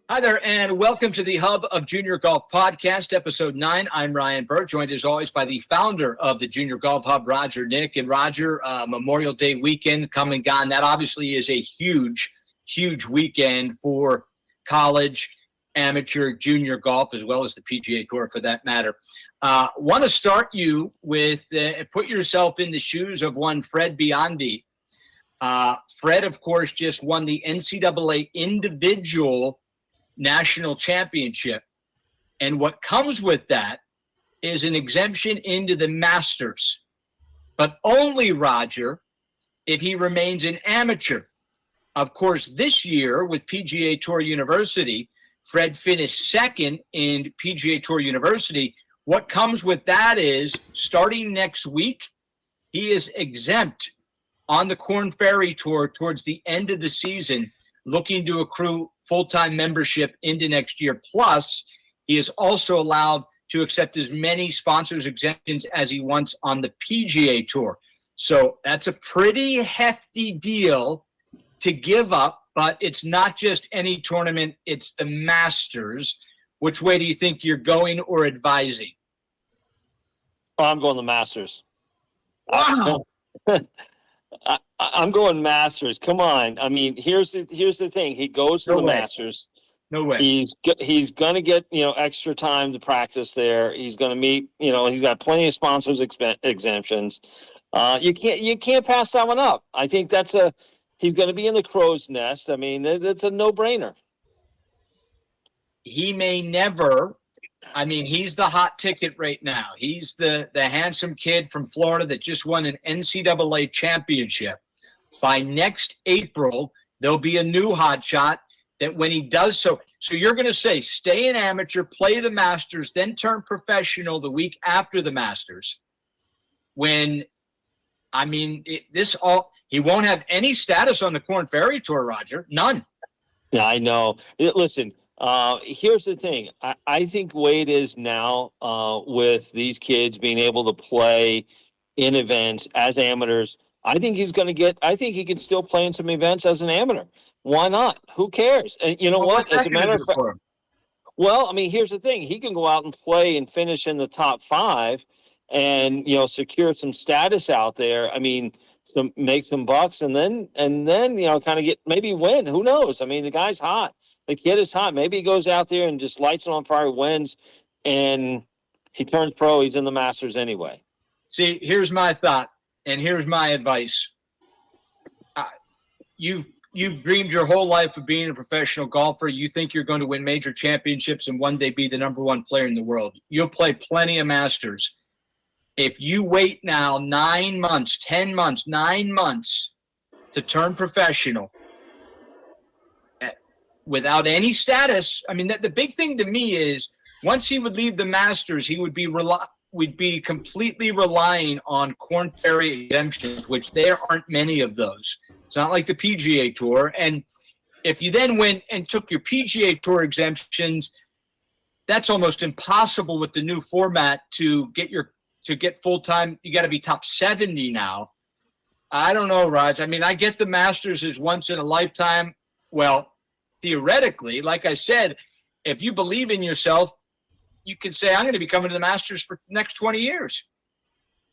Hi there, and welcome to the Hub of Junior Golf Podcast, Episode 9. I'm Ryan Burr, joined as always by the founder of the Junior Golf Hub, Roger Knick. And Roger, Memorial Day weekend come and gone. That obviously is a huge, huge weekend for college, amateur, junior golf, as well as the PGA Tour for that matter. Want to start you with, put yourself in the shoes of one Fred Biondi. Fred, of course, just won the NCAA Individual National Championship. And what comes with that is an exemption into the Masters. But only, Roger, if he remains an amateur. Of course, this year with PGA Tour University, Fred finished second in PGA Tour University. What comes with that is, starting next week, he is exempt on the Korn Ferry Tour towards the end of the season, looking to accrue full-time membership into next year. Plus, he is also allowed to accept as many sponsors exemptions as he wants on the PGA Tour. So that's a pretty hefty deal to give up, but it's not just any tournament, it's the Masters. Which way do you think you're going or advising? Oh, I'm going the Masters. Wow. I'm going Masters. Come on. I mean, here's the thing. He goes to the Masters. No way. He's going to get, extra time to practice there. He's going to meet, he's got plenty of sponsors exemptions. You can't pass that one up. I think he's going to be in the crow's nest. I mean, that's a no-brainer. He may never. I mean, he's the hot ticket right now. He's the handsome kid from Florida that just won an NCAA championship. By next April, there'll be a new hot shot that when he does so you're going to say, stay an amateur, play the Masters, then turn professional the week after the Masters. When, he won't have any status on the Korn Ferry Tour, Roger. None. Yeah, I know. Listen. Here's the thing. I think the way it is now, with these kids being able to play in events as amateurs, I think he can still play in some events as an amateur. Why not? Who cares? And you know what? As a matter of fact, well, I mean, here's the thing. He can go out and play and finish in the top 5 and, secure some status out there. I mean, make some bucks and then, kind of get, maybe win. Who knows? I mean, the guy's hot. The kid is hot. Maybe he goes out there and just lights it on fire, wins, and he turns pro. He's in the Masters anyway. See, here's my thought, and here's my advice. You've dreamed your whole life of being a professional golfer. You think you're going to win major championships and one day be the number 1 player in the world. You'll play plenty of Masters. If you wait now 9 months, 10 months, 9 months to turn professional, without any status, I mean, the big thing to me is once he would leave the Masters, he would be completely relying on Korn Ferry exemptions, which there aren't many of those. It's not like the PGA Tour. And if you then went and took your PGA Tour exemptions, that's almost impossible with the new format to get full-time. You got to be top 70 now. I don't know, Raj. I mean, I get the Masters is once in a lifetime. Well, theoretically, like I said, if you believe in yourself, you can say, I'm going to be coming to the Masters for the next 20 years.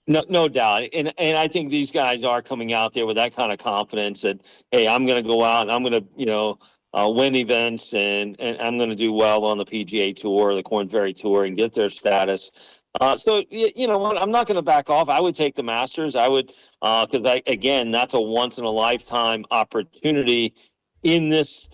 No doubt. And I think these guys are coming out there with that kind of confidence that, hey, I'm going to go out and I'm going to, win events and I'm going to do well on the PGA Tour, the Korn Ferry Tour, and get their status. So, you know what, I'm not going to back off. I would take the Masters. I would, because, again, that's a once-in-a-lifetime opportunity in this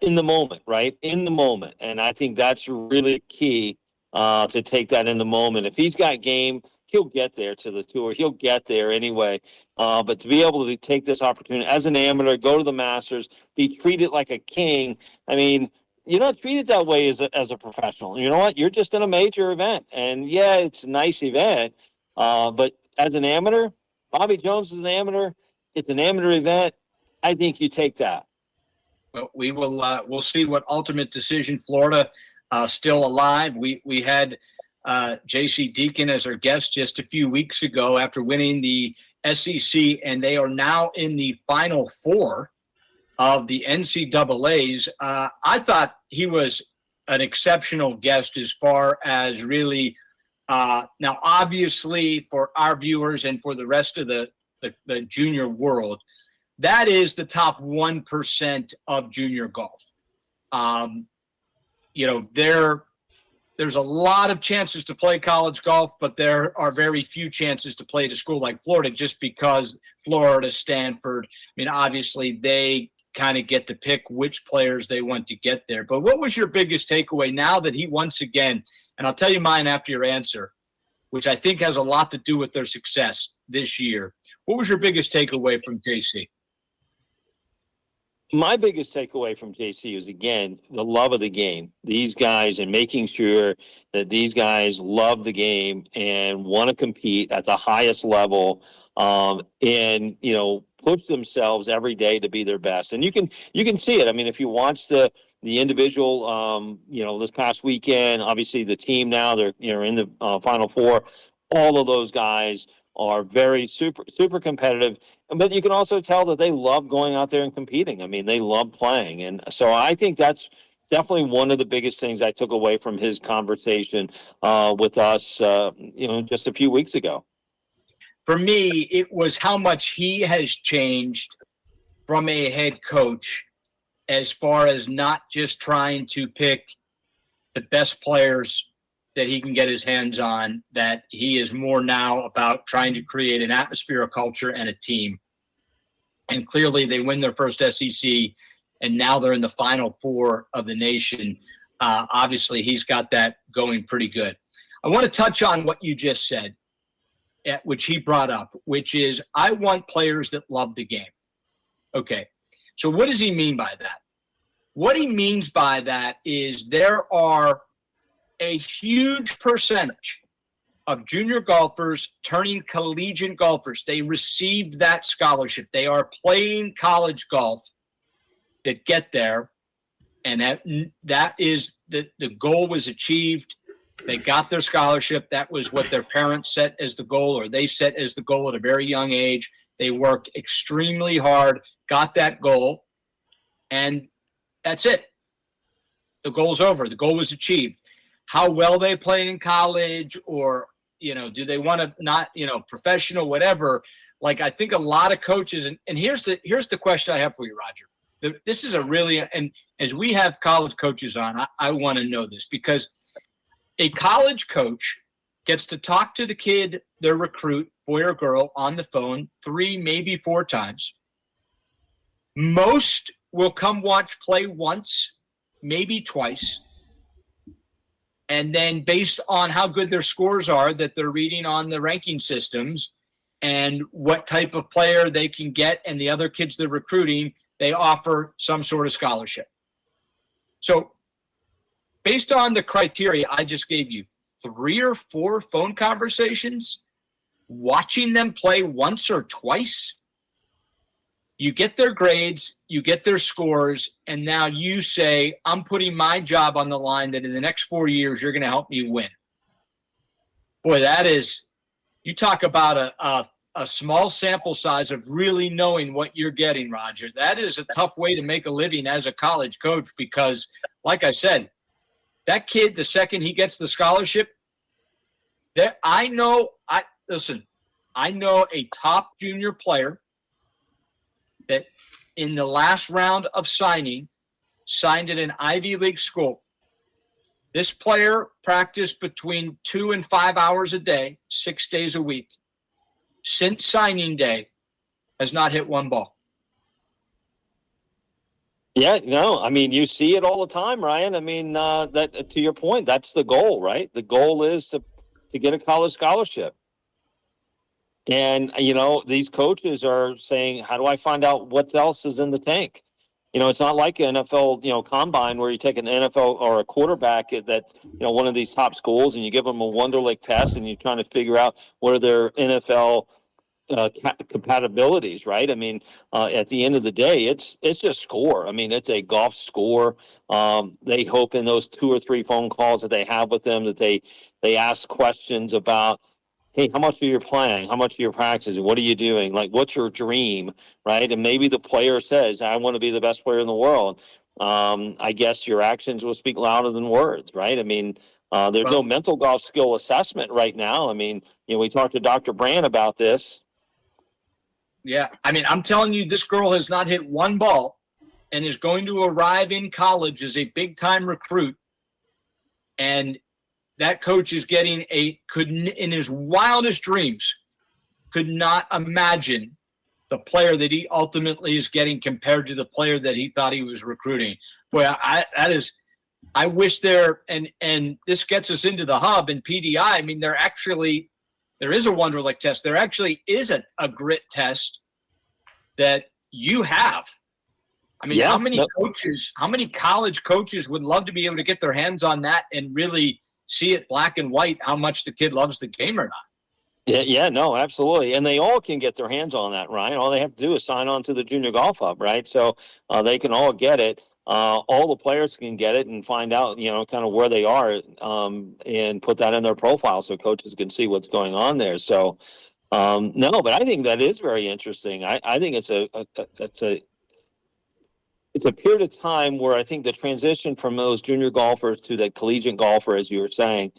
in the moment, right? In the moment. And I think that's really key to take that in the moment. If he's got game, he'll get there to the tour. He'll get there anyway. But to be able to take this opportunity as an amateur, go to the Masters, be treated like a king. I mean, you're not treated that way as a professional. You know what? You're just in a major event. And, yeah, it's a nice event. But as an amateur, Bobby Jones is an amateur. It's an amateur event. I think you take that. Well, we will. We'll see what ultimate decision. Florida still alive. We had J.C. Deacon as our guest just a few weeks ago after winning the SEC, and they are now in the Final Four of the NCAAs. I thought he was an exceptional guest as far as really now, obviously, for our viewers and for the rest of the junior world, that is the top 1% of junior golf. There's a lot of chances to play college golf, but there are very few chances to play at a school like Florida, just because Florida, Stanford, I mean, obviously they kind of get to pick which players they want to get there. But what was your biggest takeaway now that he once again, and I'll tell you mine after your answer, which I think has a lot to do with their success this year. What was your biggest takeaway from JC? My biggest takeaway from JC is, again, the love of the game. These guys, and making sure that these guys love the game and want to compete at the highest level, and, push themselves every day to be their best. And you can see it. I mean, if you watch the individual, this past weekend, obviously the team now, they're, in the Final Four. All of those guys are very super competitive, but you can also tell that they love going out there and competing. I mean, they love playing. And so I think that's definitely one of the biggest things I took away from his conversation with us, just a few weeks ago. For me, it was how much he has changed from a head coach, as far as not just trying to pick the best players that he can get his hands on, that he is more now about trying to create an atmosphere, a culture, and a team. And clearly they win their first SEC, and now they're in the Final Four of the nation. Obviously, he's got that going pretty good. I want to touch on what you just said, which he brought up, which is, I want players that love the game. Okay, so what does he mean by that? What he means by that is there are a huge percentage of junior golfers turning collegiate golfers. They received that scholarship. They are playing college golf that get there, and that is the goal was achieved. They got their scholarship. That was what their parents set as the goal, or they set as the goal at a very young age. They worked extremely hard, got that goal, and that's it. The goal's over. The goal was achieved. How well they play in college, or, do they want to not, professional, whatever. Like, I think a lot of coaches, and here's the question I have for you, Roger. This is and as we have college coaches on, I want to know this, because a college coach gets to talk to the kid, their recruit, boy or girl, on the phone 3, maybe 4 times. Most will come watch play once, maybe twice. And then based on how good their scores are that they're reading on the ranking systems and what type of player they can get and the other kids they're recruiting, they offer some sort of scholarship. So based on the criteria I just gave you, 3 or 4 phone conversations, watching them play once or twice, you get their grades, you get their scores, and now you say, I'm putting my job on the line that in the next 4 years, you're going to help me win. Boy, that is, you talk about a small sample size of really knowing what you're getting, Roger. That is a tough way to make a living as a college coach, because, like I said, that kid, the second he gets the scholarship, I know a top junior player that in the last round of signed at an Ivy League school. This player practiced between 2 and 5 hours a day, 6 days a week. Since signing day, has not hit one ball. Yeah, no, I mean, you see it all the time, Ryan. I mean, that to your point, that's the goal, right? The goal is to get a college scholarship. And, these coaches are saying, how do I find out what else is in the tank? It's not like an NFL, combine where you take an NFL or a quarterback at one of these top schools and you give them a Wonderlic test and you're trying to figure out what are their NFL compatibilities, right? I mean, at the end of the day, it's just score. I mean, it's a golf score. They hope in those 2 or 3 phone calls that they have with them that they ask questions about hey, how much are you playing? How much are you practicing? What are you doing? Like, what's your dream, right? And maybe the player says, I want to be the best player in the world. I guess your actions will speak louder than words, right? I mean, there's no Well, mental golf skill assessment right now. I mean, we talked to Dr. Brand about this. yeah. I mean, I'm telling you, this girl has not hit one ball and is going to arrive in college as a big-time recruit. And that coach is getting in his wildest dreams, could not imagine the player that he ultimately is getting compared to the player that he thought he was recruiting. Boy, I wish and this gets us into the hub and PDI. I mean, there is a Wonderlic test. There actually is a grit test that you have. I mean, how many college coaches would love to be able to get their hands on that and really see it black and white, how much the kid loves the game or not? Yeah, no, absolutely. And they all can get their hands on that, Ryan. All they have to do is sign on to the Junior Golf Hub, right? So they can all get it. All the players can get it and find out, kind of where they are, and put that in their profile so coaches can see what's going on there. So, no, but I think that is very interesting. I think it's a period of time where I think the transition from those junior golfers to the collegiate golfer, as you were saying,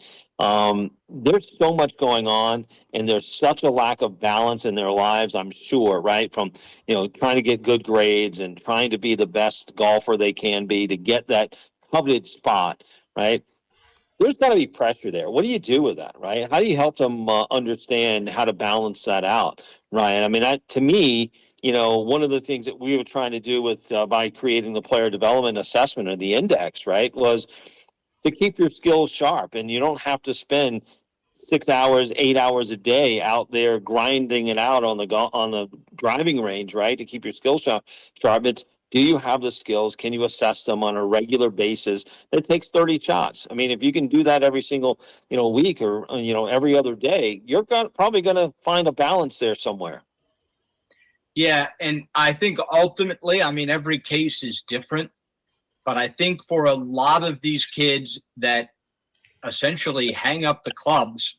there's so much going on and there's such a lack of balance in their lives, I'm sure, right? From, trying to get good grades and trying to be the best golfer they can be to get that coveted spot, right? There's got to be pressure there. What do you do with that, right? How do you help them understand how to balance that out, Ryan? I mean, to me, one of the things that we were trying to do with by creating the player development assessment or the index, right, was to keep your skills sharp. And you don't have to spend 6 hours, 8 hours a day out there grinding it out on the driving range, right, to keep your skills sharp. It's, do you have the skills? Can you assess them on a regular basis? It takes 30 shots. I mean, if you can do that every single, week or, every other day, you're probably going to find a balance there somewhere. Yeah, and I think ultimately, I mean, every case is different, but I think for a lot of these kids that essentially hang up the clubs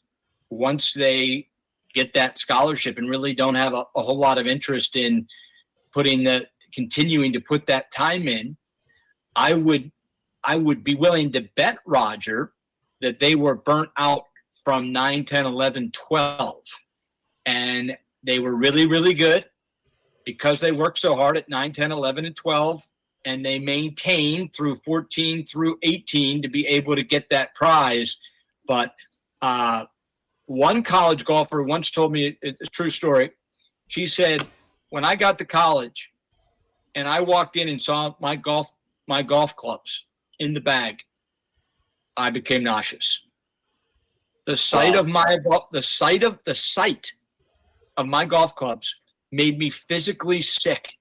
once they get that scholarship and really don't have a whole lot of interest in continuing to put that time in, I would be willing to bet, Roger, that they were burnt out from 9, 10, 11, 12. And they were really, really good because they worked so hard at 9, 10, 11, and 12, and they maintained through 14 through 18 to be able to get that prize. But one college golfer once told me, it's a true story. She said, when I got to college and I walked in and saw my golf clubs in the bag, I became nauseous. The sight of my golf clubs made me physically sick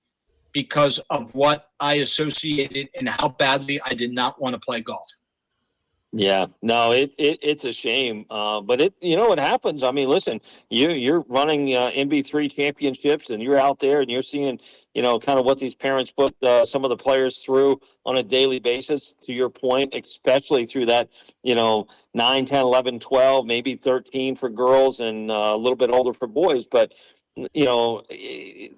because of what I associated and how badly I did not want to play golf. Yeah, no, it's a shame, but it happens. I mean, listen, you're running NB3 championships, and you're out there, and you're seeing, kind of what these parents put some of the players through on a daily basis. To your point, especially through that, 9, 10, 11, 12, maybe 13 for girls, and a little bit older for boys, but. They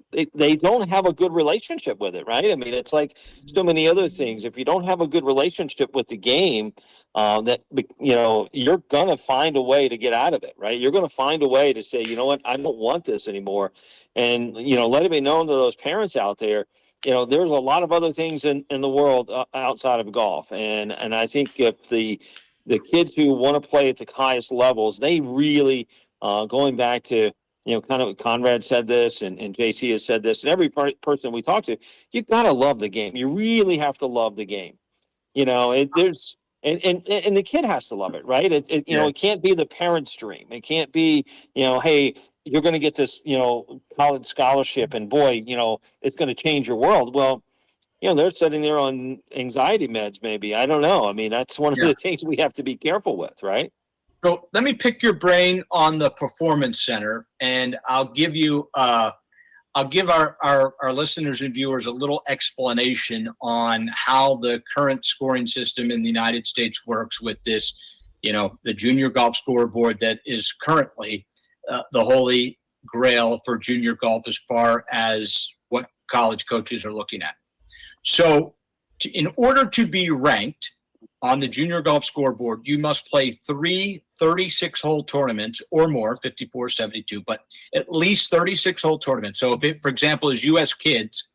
don't have a good relationship with it, right? I mean, it's like so many other things. If you don't have a good relationship with the game, you're going to find a way to get out of it, right? You're going to find a way to say, you know what, I don't want this anymore. And, let it be known to those parents out there, there's a lot of other things in the world outside of golf. And I think if the kids who want to play at the highest levels, they really, going back to, kind of Conrad said this and JC has said this, and every person we talk to, you got to love the game. You really have to love the game. And the kid has to love it, right? It can't be the parent's dream. It can't be, hey, you're going to get this, college scholarship and boy, it's going to change your world. Well, they're sitting there on anxiety meds, maybe. I don't know. I mean, that's one of the things we have to be careful with, right? So let me pick your brain on the Performance Center, and I'll give our listeners and viewers a little explanation on how the current scoring system in the United States works with this, the junior golf scoreboard that is currently the holy grail for junior golf as far as what college coaches are looking at. So in order to be ranked on the junior golf scoreboard, you must play 3 36-hole tournaments or more, 54, 72, but at least 36-hole tournaments. So if it, for example, is U.S. Kids,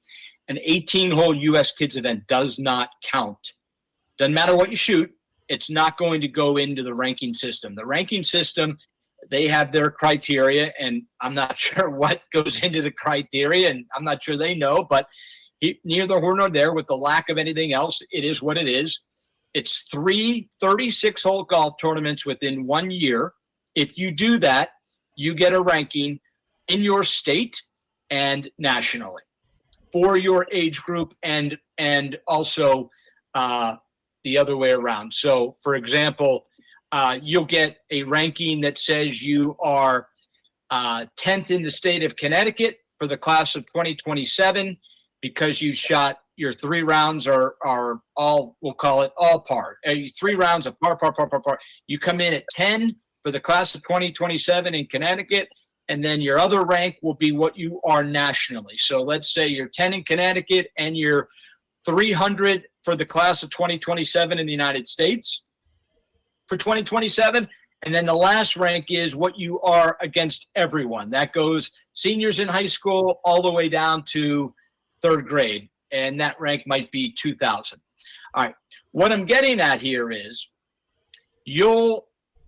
an 18-hole U.S. Kids event does not count. Doesn't matter what you shoot, it's not going to go into the ranking system. The ranking system, they have their criteria, and I'm not sure what goes into the criteria, and I'm not sure they know, but neither here nor there. With the lack of anything else, it is what it is. It's 3 36-hole golf tournaments within 1 year. If you do that, you get a ranking in your state and nationally for your age group, and also the other way around. So, for example, you'll get a ranking that says you are 10th in the state of Connecticut for the class of 2027 because you shot your 3 rounds are all, we'll call it all par. 3 rounds of par. You come in at 10 for the class of 2027 in Connecticut, and then your other rank will be what you are nationally. So let's say you're 10 in Connecticut and you're 300 for the class of 2027 in the United States for 2027. And then the last rank is what you are against everyone. That goes seniors in high school all the way down to 3rd grade. And that rank might be 2,000. All right. What I'm getting at here is you'll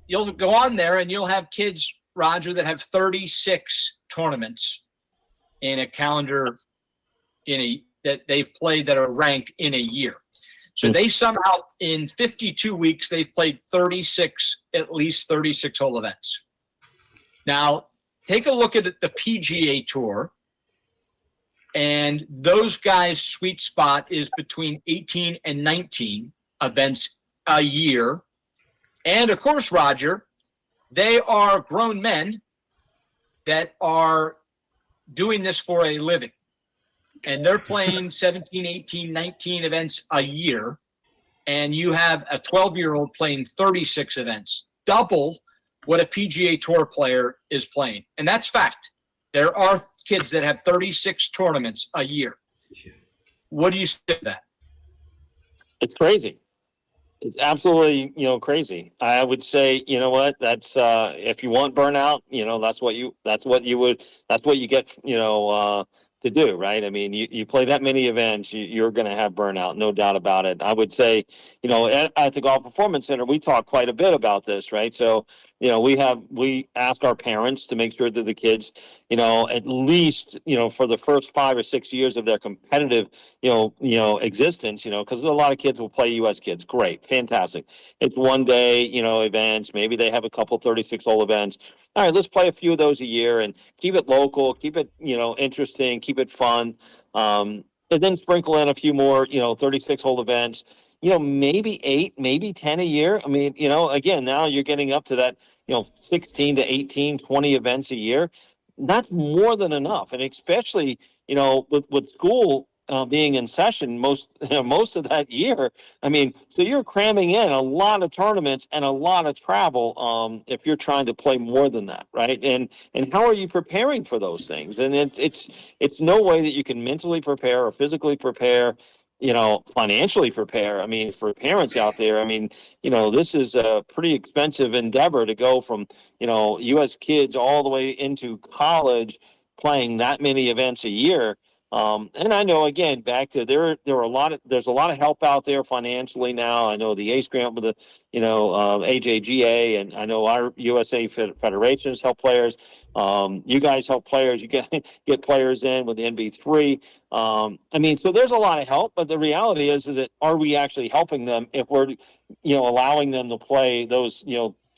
go on there and you'll have kids, Roger, that have 36 tournaments in a calendar that they've played that are ranked in a year. So they somehow, in 52 weeks, they've played at least 36-hole events. Now, take a look at the PGA Tour, and those guys' sweet spot is between 18 and 19 events a year. And, of course, Roger, they are grown men that are doing this for a living. And they're playing 17, 18, 19 events a year. And you have a 12-year-old playing 36 events, double what a PGA Tour player is playing. And that's fact. There are kids that have 36 tournaments a year. What do you say to that? It's crazy. It's absolutely, crazy. I would say, you know what, that's, if you want burnout, that's what you get, to do, right? I mean, you play that many events, you're going to have burnout, no doubt about it. I would say, at the Golf Performance Center, we talk quite a bit about this, right? So, we ask our parents to make sure that the kids, at least, for the first 5 or 6 years of their competitive, existence, because a lot of kids will play U.S. Kids. Great. Fantastic. It's 1 day, events. Maybe they have a couple 36-hole events. All right, let's play a few of those a year and keep it local, keep it, interesting, keep it fun. And then sprinkle in a few more, 36-hole events, maybe 8, maybe 10 a year. I mean, again, now you're getting up to that, 16 to 18, 20 events a year. That's more than enough. And especially, with school being in session most of that year. I mean, so you're cramming in a lot of tournaments and a lot of travel if you're trying to play more than that, right? And how are you preparing for those things? And it's no way that you can mentally prepare or physically prepare, financially prepare. I mean, for parents out there, I mean, this is a pretty expensive endeavor to go from, U.S. Kids all the way into college playing that many events a year. And I know, again, back to there's a lot of help out there financially now. I know the ACE grant with the, AJGA, and I know our USA federations help players. You guys help players. You get players in with the NB3. I mean, so there's a lot of help, but the reality is that are we actually helping them if we're, allowing them to play those,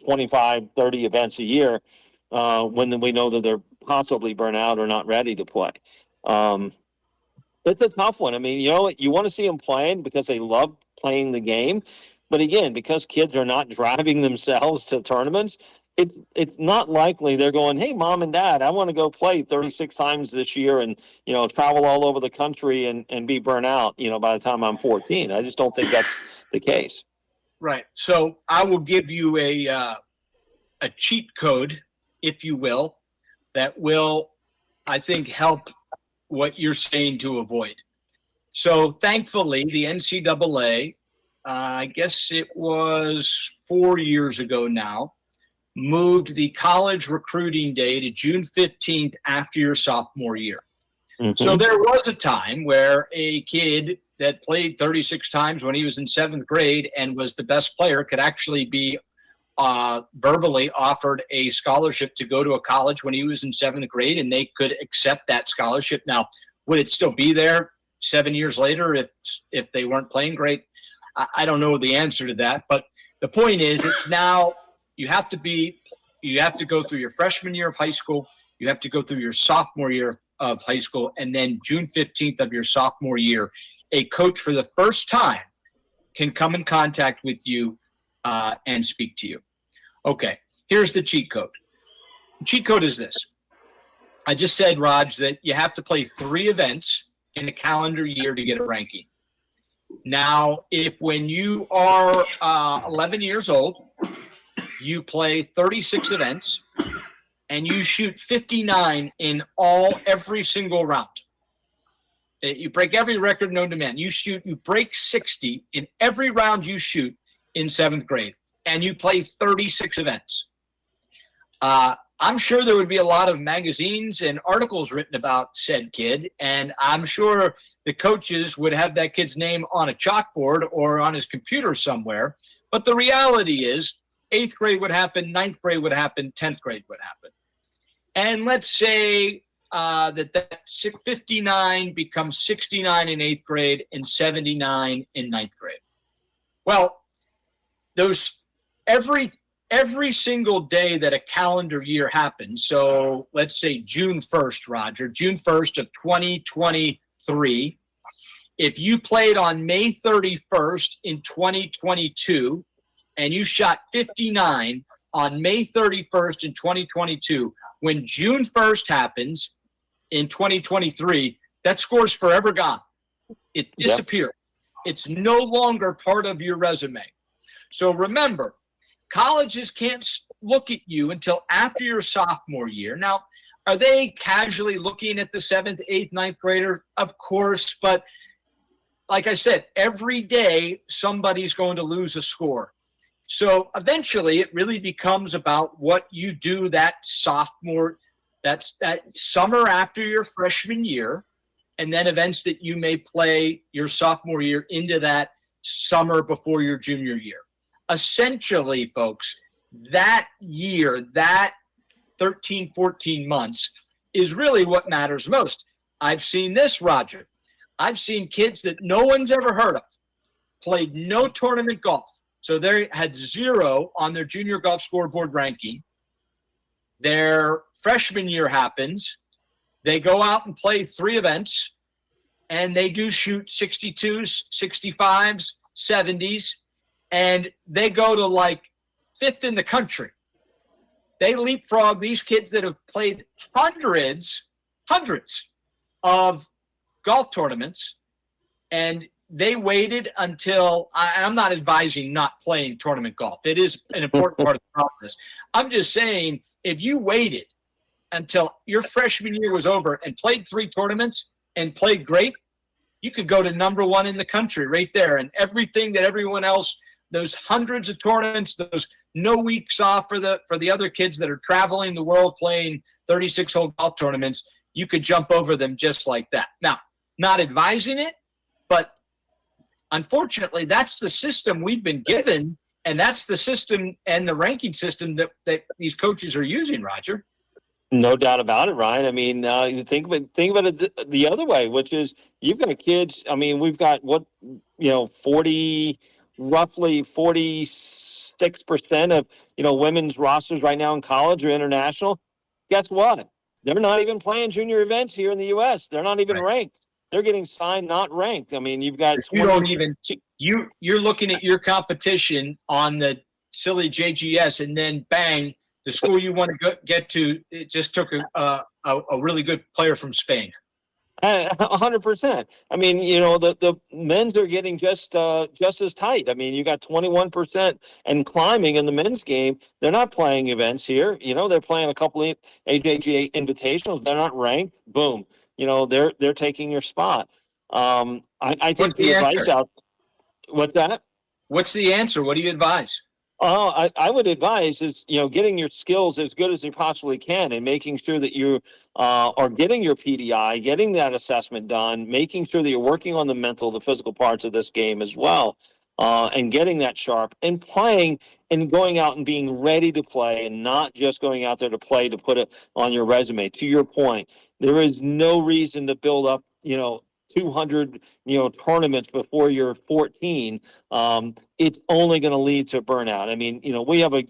25, 30 events a year, when we know that they're possibly burnt out or not ready to play. It's a tough one. I mean, you want to see them playing because they love playing the game. But again, because kids are not driving themselves to tournaments, it's not likely they're going, hey, mom and dad, I want to go play 36 times this year and, travel all over the country and be burnt out, by the time I'm 14. I just don't think that's the case. Right. So I will give you a cheat code if you will, that will, I think, help what you're saying to avoid. So thankfully, the NCAA, I guess it was 4 years ago now, moved the college recruiting day to June 15th after your sophomore year. So there was a time where a kid that played 36 times when he was in 7th grade and was the best player could actually be verbally offered a scholarship to go to a college when he was in 7th grade, and they could accept that scholarship. Now, would it still be there 7 years later if they weren't playing great? I don't know the answer to that, but the point is, it's now you have to go through your freshman year of high school, you have to go through your sophomore year of high school, and then June 15th of your sophomore year, a coach for the first time can come in contact with you and speak to you. Okay, here's the cheat code. The cheat code is this. I just said, Raj, that you have to play 3 events in a calendar year to get a ranking. Now, if when you are 11 years old, you play 36 events and you shoot 59 in every single round, you break every record known to man. You break 60 in every round you shoot in 7th grade, and you play 36 events. I'm sure there would be a lot of magazines and articles written about said kid, and I'm sure the coaches would have that kid's name on a chalkboard or on his computer somewhere. But the reality is 8th grade would happen, 9th grade would happen, 10th grade would happen. And let's say that 59 becomes 69 in 8th grade and 79 in 9th grade. Well, those every single day that a calendar year happens, so let's say June 1st, Roger, June 1st of 2023, if you played on May 31st in 2022 and you shot 59 on May 31st in 2022, when June 1st happens in 2023, that score's forever gone. It disappears. Yep. It's no longer part of your resume. So remember, colleges can't look at you until after your sophomore year. Now, are they casually looking at the 7th, 8th, 9th grader? Of course, but like I said, every day somebody's going to lose a score. So eventually it really becomes about what you do that summer after your freshman year, and then events that you may play your sophomore year into that summer before your junior year. Essentially, folks, that year, that 13, 14 months is really what matters most. I've seen this, Roger. I've seen kids that no one's ever heard of, played no tournament golf. So they had 0 on their junior golf scoreboard ranking. Their freshman year happens. They go out and play 3 events, and they do shoot 62s, 65s, 70s, and they go to like 5th in the country. They leapfrog these kids that have played hundreds of golf tournaments, and they waited until I'm not advising not playing tournament golf. It is an important part of the process. I'm just saying, if you waited until your freshman year was over and played 3 tournaments and played great, you could go to number 1 in the country right there. And everything that everyone else, those hundreds of tournaments, those no weeks off for the other kids that are traveling the world playing 36-hole golf tournaments, you could jump over them just like that. Now, not advising it, but unfortunately, that's the system we've been given, and that's the system and the ranking system that these coaches are using, Roger. No doubt about it, Ryan. I mean, you think about it the other way, which is you've got kids. I mean, we've got roughly 46% of women's rosters right now in college or international. Guess what? They're not even playing junior events here in the U.S. They're not even ranked. They're getting signed, not ranked. I mean, you've got you're looking at your competition on the silly JGS, and then bang, the school you want to get to, it just took a really good player from Spain. 100%. I mean, the men's are getting just as tight. I mean, you got 21% and climbing in the men's game. They're not playing events here. They're playing a couple of AJGA invitationals. They're not ranked. Boom. They're taking your spot. I think the advice out. What's that? What's the answer? What do you advise? I would advise is, getting your skills as good as you possibly can and making sure that you are getting your PDI, getting that assessment done, making sure that you're working on the physical parts of this game as well, and getting that sharp and playing and going out and being ready to play and not just going out there to play to put it on your resume. To your point, there is no reason to build up, 200 tournaments before you're 14. It's only going to lead to burnout. I mean, we have a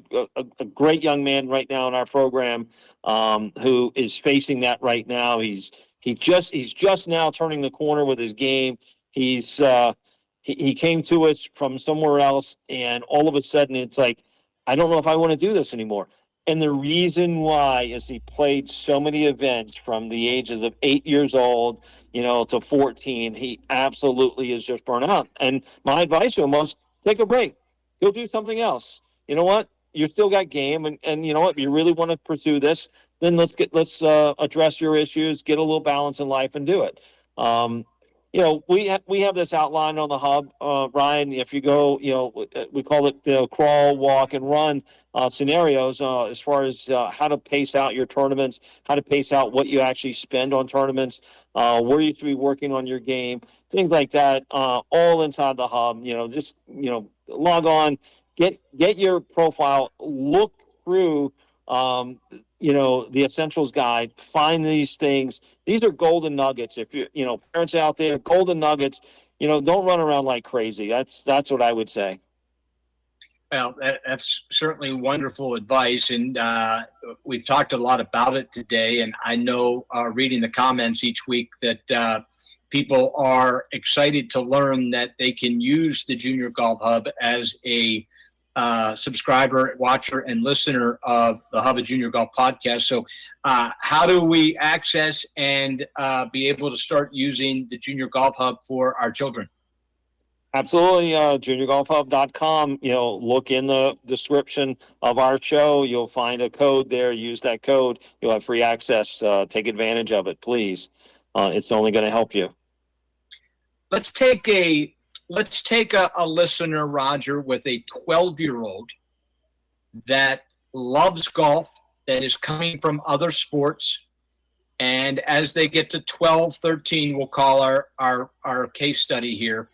great young man right now in our program who is facing that right now. He's just now turning the corner with his game. He came to us from somewhere else, and all of a sudden it's like, I don't know if I want to do this anymore. And the reason why is he played so many events from the ages of 8 years old, to 14. He absolutely is just burnt out. And my advice to him was, take a break. Go do something else. You know what? You still got game, and you know what? If you really want to pursue this, then let's address your issues, get a little balance in life, and do it. We have this outlined on the hub, Ryan. If you go, we call it crawl, walk, and run scenarios as far as how to pace out your tournaments, how to pace out what you actually spend on tournaments, where you should be working on your game, things like that, all inside the hub. Just log on, get your profile, look through the essentials guide, find these things. These are golden nuggets. If parents out there, golden nuggets, don't run around like crazy. That's what I would say. Well, that's certainly wonderful advice. And we've talked a lot about it today. And I know reading the comments each week that people are excited to learn that they can use the Junior Golf Hub as a subscriber, watcher, and listener of the Hub of Junior Golf podcast. So how do we access and be able to start using the Junior Golf Hub for our children? Absolutely. JuniorGolfHub.com. Look in the description of our show. You'll find a code there. Use that code. You'll have free access. Take advantage of it, please. It's only going to help you. Let's take a listener, Roger, with a 12-year-old that loves golf, that is coming from other sports. And as they get to 12, 13, we'll call our case study here.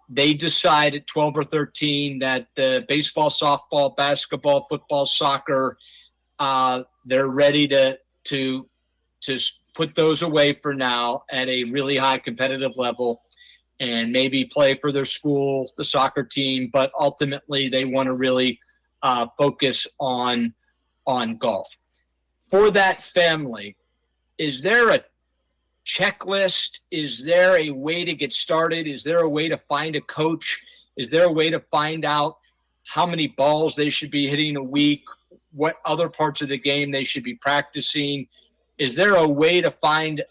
They decide at 12 or 13 that baseball, softball, basketball, football, soccer, they're ready to put those away for now at a really high competitive level and maybe play for their school, the soccer team, but ultimately they want to really focus on golf. For that family, is there a checklist? Is there a way to get started? Is there a way to find a coach? Is there a way to find out how many balls they should be hitting a week? What other parts of the game they should be practicing? Is there a way to find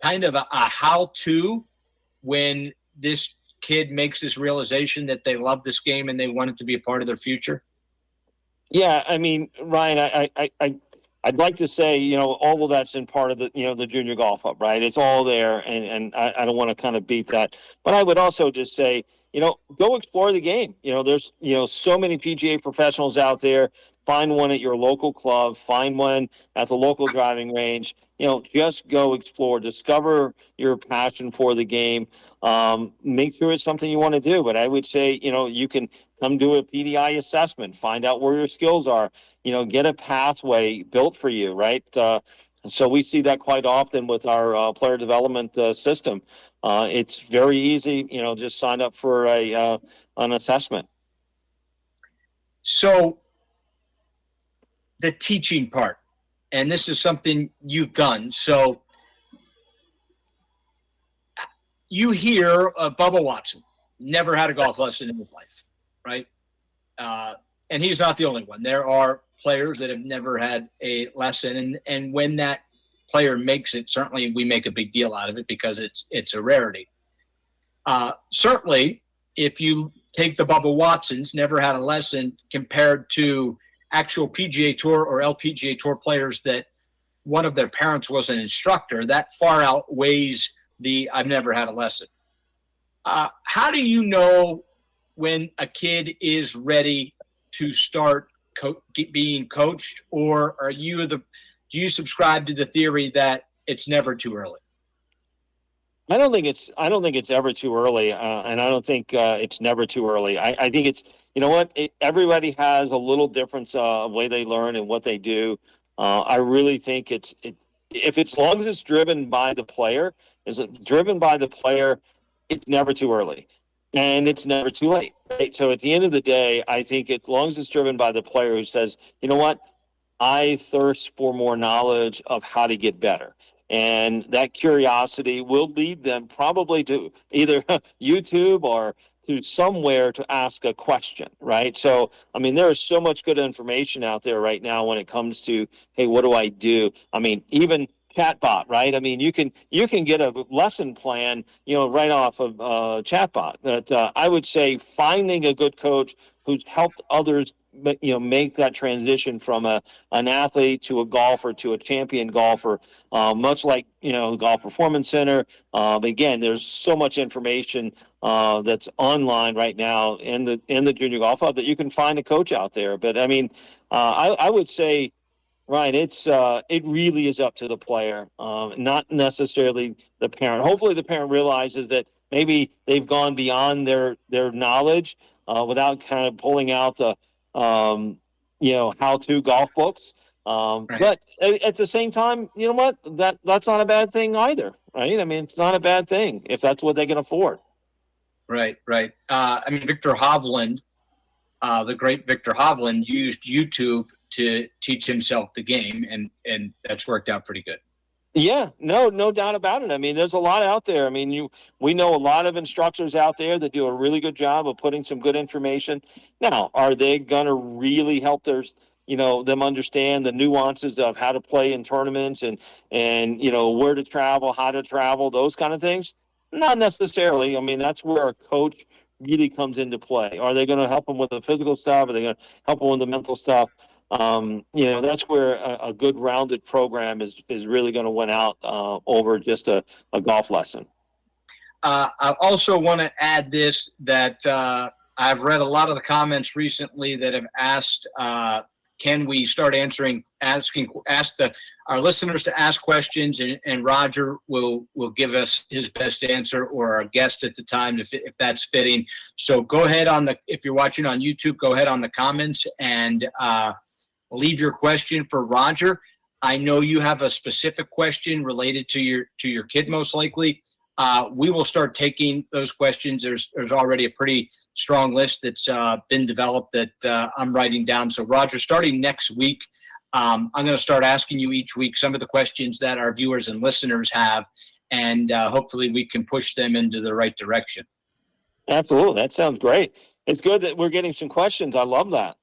kind of a how-to when this kid makes this realization that they love this game and they want it to be a part of their future? Yeah, I mean, Ryan, I'd like to say, all of that's in part of the, the Junior Golf Hub, right? It's all there, and I don't want to kind of beat that. But I would also just say, go explore the game. There's, so many PGA professionals out there. Find one at your local club. Find one at the local driving range. Just go explore. Discover your passion for the game. Make sure it's something you want to do. But I would say, you can come do a PDI assessment. Find out where your skills are. Get a pathway built for you, right? So we see that quite often with our player development system. It's very easy, just sign up for an assessment. So the teaching part, and this is something you've done. So you hear Bubba Watson never had a golf lesson in his life, right? And he's not the only one. There are players that have never had a lesson. And when that player makes it, certainly we make a big deal out of it because it's a rarity. Certainly, if you take the Bubba Watsons, never had a lesson, compared to actual PGA Tour or LPGA Tour players that one of their parents was an instructor, that far outweighs the I've never had a lesson. How do you know when a kid is ready to start being coached, or do you subscribe to the theory that it's never too early? I don't think it's ever too early, and I don't think it's never too early. I think it's, you know what, everybody has a little difference of way they learn and what they do. I really think it's if it's long as it's driven by the player, it's never too early, and it's never too late. Right? So at the end of the day, I think as long as it's driven by the player who says, you know what, I thirst for more knowledge of how to get better. And that curiosity will lead them probably to either YouTube or to somewhere to ask a question, right? So, I mean, there is so much good information out there right now when it comes to, hey, what do I do? I mean, even chatbot, right? I mean, you can get a lesson plan, right off of chatbot. But I would say finding a good coach who's helped others make that transition from an athlete to a golfer to a champion golfer, much like the Golf Performance Center. Again, there's so much information that's online right now in the Junior Golf Hub that you can find a coach out there. But I mean, I would say, Ryan, it really is up to the player, not necessarily the parent. Hopefully, the parent realizes that maybe they've gone beyond their knowledge without kind of pulling out the how-to golf books. Right. But at the same time, you know what? That's not a bad thing either, right? I mean, it's not a bad thing if that's what they can afford. Right. I mean, Victor Hovland, the great Victor Hovland, used YouTube to teach himself the game, and that's worked out pretty good. Yeah, no doubt about it. I mean, there's a lot out there. I mean, we know a lot of instructors out there that do a really good job of putting some good information. Now, are they going to really help them understand the nuances of how to play in tournaments and where to travel, how to travel, those kind of things? Not necessarily. I mean, that's where a coach really comes into play. Are they going to help them with the physical stuff? Are they going to help them with the mental stuff? That's where a good rounded program is really going to win out over just a golf lesson. I also want to add this, that I've read a lot of the comments recently that have asked, can we start ask our listeners to ask questions, and Roger will give us his best answer, or our guest at the time if that's fitting. So go ahead if you're watching on YouTube, go ahead on the comments and leave your question for Roger. I know you have a specific question related to your kid, most likely. We will start taking those questions. There's already a pretty strong list that's been developed that I'm writing down. So Roger, starting next week, I'm going to start asking you each week some of the questions that our viewers and listeners have, and hopefully we can push them into the right direction. Absolutely. That sounds great. It's good that we're getting some questions. I love that.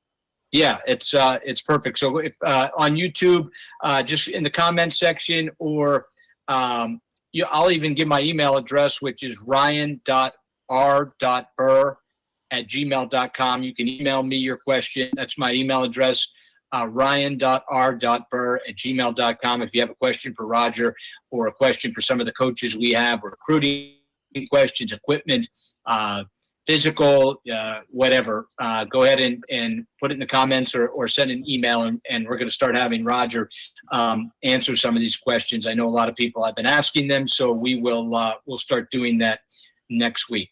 Yeah, it's perfect. So if on YouTube, just in the comment section, or I'll even give my email address, which is ryan.r.burr@gmail.com. You can email me your question. That's my email address, ryan.r.burr@gmail.com. If you have a question for Roger, or a question for some of the coaches we have, recruiting questions, equipment, physical, whatever, go ahead and put it in the comments, or send an email, and we're going to start having Roger answer some of these questions. I know a lot of people have been asking them, so we'll start doing that next week.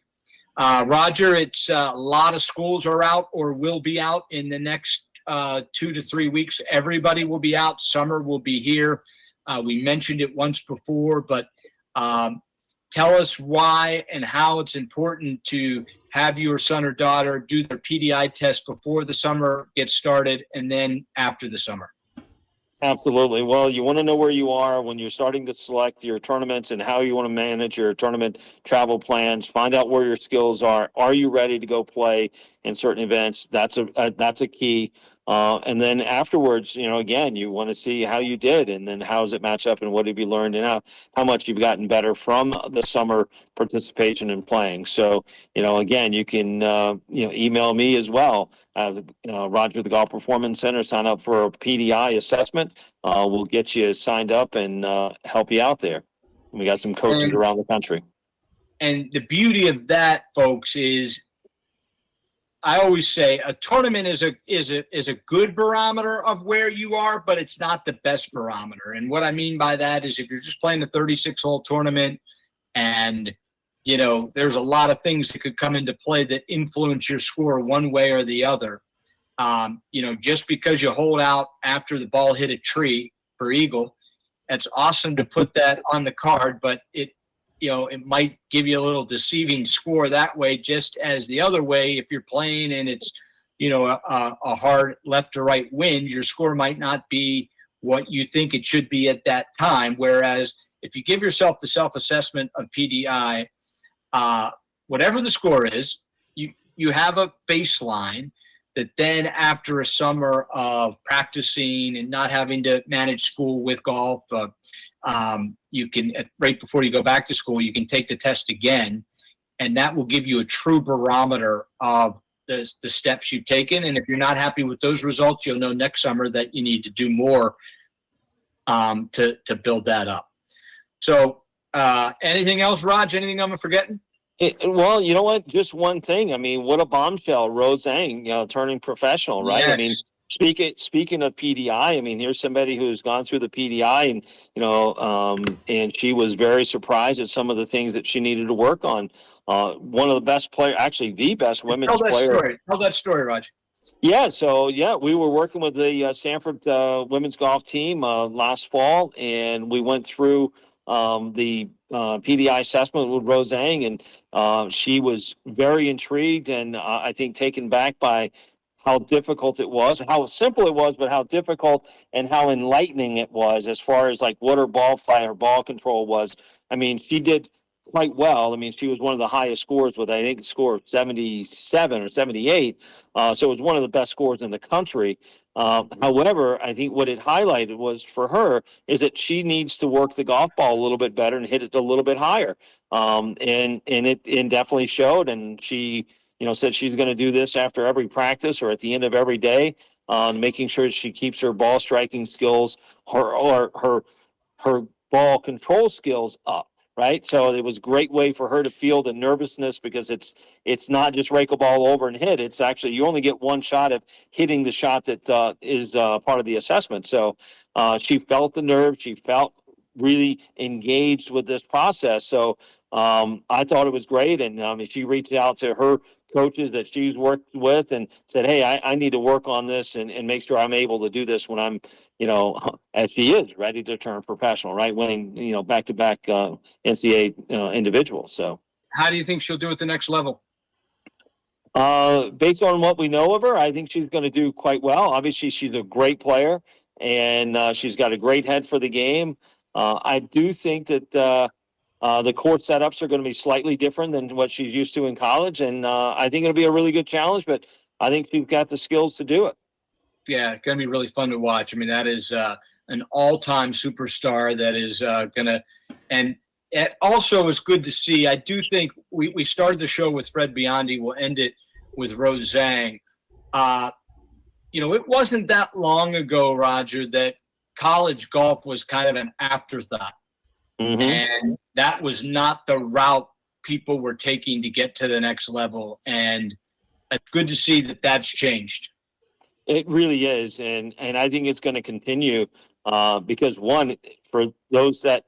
Roger, it's a lot of schools are out or will be out in the next 2 to 3 weeks. Everybody will be out. Summer will be here. We mentioned it once before, but tell us why and how it's important to have your son or daughter do their PDI test before the summer gets started and then after the summer. Absolutely. Well, you want to know where you are when you're starting to select your tournaments and how you want to manage your tournament travel plans. Find out where your skills are. Are you ready to go play in certain events? That's a key. And then afterwards, again, you want to see how you did, and then how does it match up, and what have you learned, and how much you've gotten better from the summer participation and playing. So, again, you can, email me as well. Roger, the Golf Performance Center, sign up for a PDI assessment. We'll get you signed up and help you out there. We got some coaches around the country. And the beauty of that, folks, is I always say a tournament is a good barometer of where you are, but it's not the best barometer. And what I mean by that is if you're just playing a 36-hole tournament and, there's a lot of things that could come into play that influence your score one way or the other. Just because you hold out after the ball hit a tree for eagle, that's awesome to put that on the card, but it might give you a little deceiving score that way, just as the other way, if you're playing and it's, a hard left to right wind, your score might not be what you think it should be at that time. Whereas if you give yourself the self-assessment of PDI, whatever the score is, you have a baseline that then after a summer of practicing and not having to manage school with golf, you can, right before you go back to school, you can take the test again, and that will give you a true barometer of the steps you've taken. And if you're not happy with those results, you'll know next summer that you need to do more to build that up. So anything else, Raj? Anything I'm forgetting? Well, you know what? Just one thing. I mean, what a bombshell, Rose Zhang, turning professional, right? Yes. I mean, speaking of PDI, I mean, here's somebody who's gone through the PDI, and and she was very surprised at some of the things that she needed to work on. One of the best players, actually the best women's player. Tell that story, Raj. Yeah, so we were working with the Sanford women's golf team last fall, and we went through the PDI assessment with Rose Zhang, and she was very intrigued and I think taken back by how difficult it was, how simple it was, but how difficult and how enlightening it was as far as like what her ball flight, her ball control was. I mean, she did quite well. I mean, she was one of the highest scores with, I think, a score of 77 or 78. So it was one of the best scores in the country. However, I think what it highlighted was for her is that she needs to work the golf ball a little bit better and hit it a little bit higher. And it definitely showed. And she, said she's going to do this after every practice or at the end of every day, making sure she keeps her ball striking skills, her ball control skills up. Right. So it was a great way for her to feel the nervousness because it's not just rake a ball over and hit. It's actually you only get one shot of hitting the shot that is part of the assessment. So she felt the nerve. She felt really engaged with this process. So I thought it was great. And she reached out to her coaches that she's worked with and said, hey, I need to work on this and make sure I'm able to do this when I'm, as she is ready to turn professional, right? Winning, back-to-back NCAA individuals. So how do you think she'll do at the next level? Based on what we know of her, I think she's going to do quite well. Obviously, she's a great player and she's got a great head for the game. I do think that the court setups are going to be slightly different than what she's used to in college. And I think it'll be a really good challenge, but I think she's got the skills to do it. Yeah, it's going to be really fun to watch. I mean, that is an all-time superstar that is going to – and it also is good to see. I do think we started the show with Fred Biondi. We'll end it with Rose Zhang. It wasn't that long ago, Roger, that college golf was kind of an afterthought. Mm-hmm. And that was not the route people were taking to get to the next level. And it's good to see that that's changed. It really is. And I think it's going to continue because, one, for those that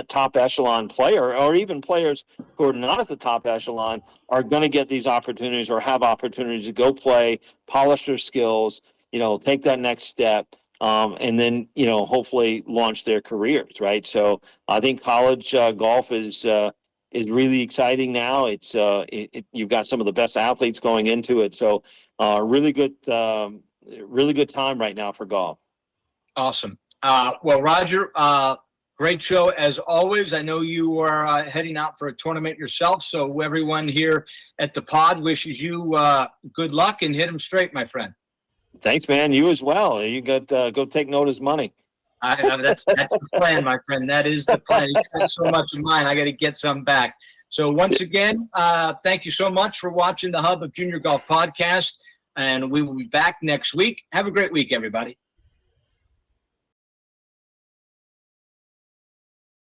top echelon player or even players who are not at the top echelon are going to get these opportunities or have opportunities to go play, polish their skills, take that next step. And then, hopefully launch their careers, right? So I think college golf is really exciting now. It's you've got some of the best athletes going into it. So really good time right now for golf. Awesome. Well, Roger, great show as always. I know you are heading out for a tournament yourself. So everyone here at the pod wishes you good luck and hit them straight, my friend. Thanks, man. You as well. You got go take Nota's money. That's the plan, my friend. That is the plan. He spent so much of mine. I got to get some back. So once again, thank you so much for watching the Hub of Junior Golf podcast, and we will be back next week. Have a great week, everybody.